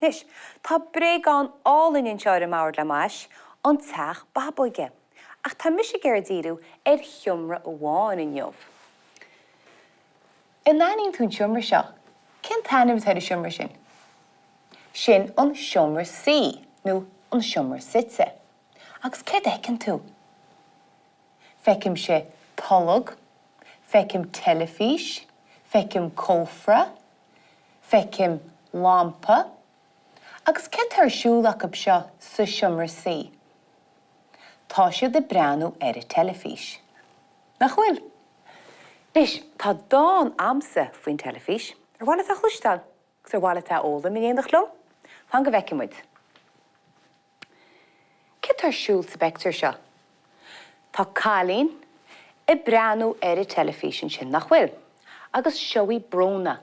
Nis, tá bré gan álainn seoir mawr le mais an teach baboige. Ach tá mis géirdíú chiomra bháin in jobh. In naíonn tún siomra seo, cén tanim tá siomra sin? Sin an siomra sí, nó an siomra sitse. Agus cé ecinn tú? Feiceim sé tolog, feiceim teilifís, feiceim cófra, feiceim lampa, agus cé tar siúlach ab seo sa siomra sí? Tá siad de breanú a teilifís. Nach bhfuil? Nis, tá dán amsa faoin teilifís, bhhaile tá chluisteáil, gus bhhaile tá óla mi éonach lom, fan go bhheicimuid. Cé tar siúl sa bectar seo? Tá cálín I breanú a teilifís sin nach bhfuil, agus seoí bróna,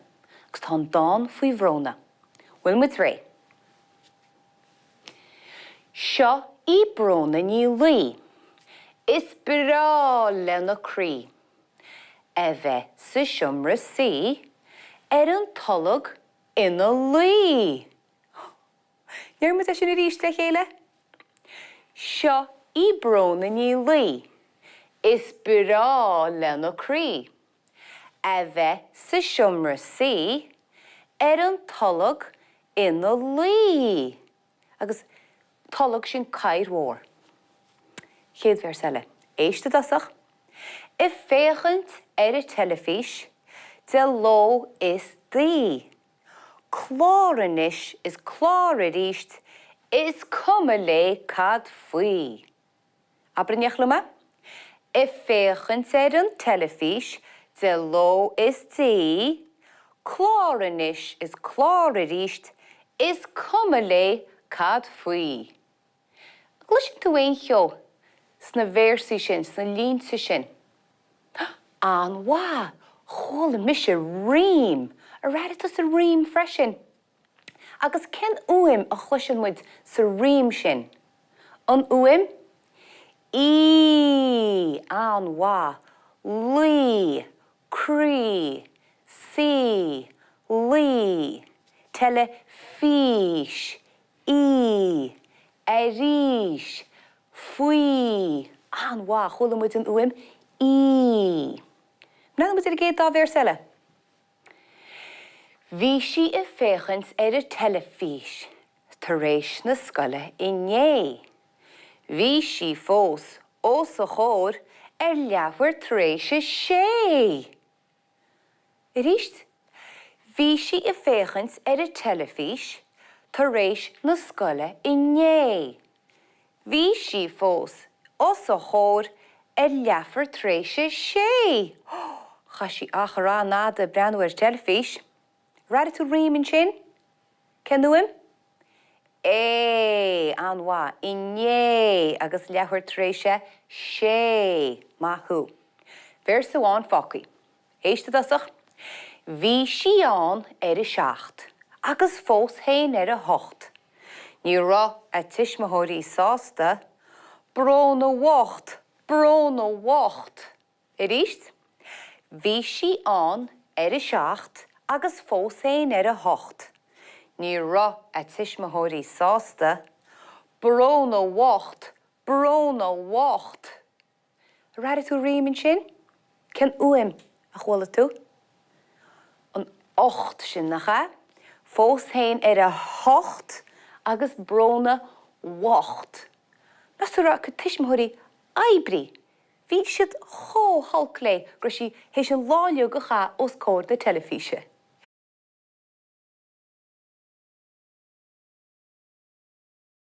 agus tá dán faoi bhróna. Bhfuil muid ré. Seo I bróna ní luí, is brá lena crí. A bheith sa siomra sí an tolog ina luí. Níor muid sin a ríiste chéile? Seo I bróna ní luí, is brá lena crí. A bheith sa siomra sí an tolog ina luí. Agus tolog sin cair mhór. Chéad véarsa le. Éiste dasach. I féchant teilifís, de lo is dí. Chlóranis is chlóraríist, is cuma le cad faoi. Abrineach luma? I féchant an teilifís, de lo is dí. Chlóranis is chlóraríist, is cuma le cad faoi. Gluisin tú éon cheo, sna véarsaí sin, sna línsa sin. An wá, chola mis a rím, a raditas a rím freisin. Agus cén uim a chluisin muid sa rím sin. An uim? I, an wá, lí, crí, sí, lí, teilifís, I, arís, faoi. An wá, chola muid an uim? I. Mna muid a géad dá véarsa le. Bhí si I féchant teilifís, tar éis na scoile inné. Bhí si fós ó sa chóir leabhar tar éis sé. Ríist? Bhí si I féchant teilifís, tar éis na scoile inné. Bhí si fós ó sa chóir leabhar tar éis sé. Cha si achará nád a breanú teilifís. Rada tú rímin sin? Cén nuim? É, an wá, inné agus leabhar tar éis sé. Mathú. Véarsa bháin focaí. Éiste dasach. Bhí si an seacht, agus fós héin a hocht. Ní rá a tiismothirí sásta, bróna wacht, bróna wacht. Ríist? Bhí si an seacht, agus fós héin a hocht. Ní rá a tiismothirí sásta, bróna wacht, bróna wacht. Rada tú rímin sin? Cén uim a chhuala tú? An 8 sin nach cha, fós héin a hocht, agus bróna wacht. Nas tú rá go tiismothirí aibrí. Bhí siad cho halclé gur si hééis an láliú go cha os cóir de teilifíse.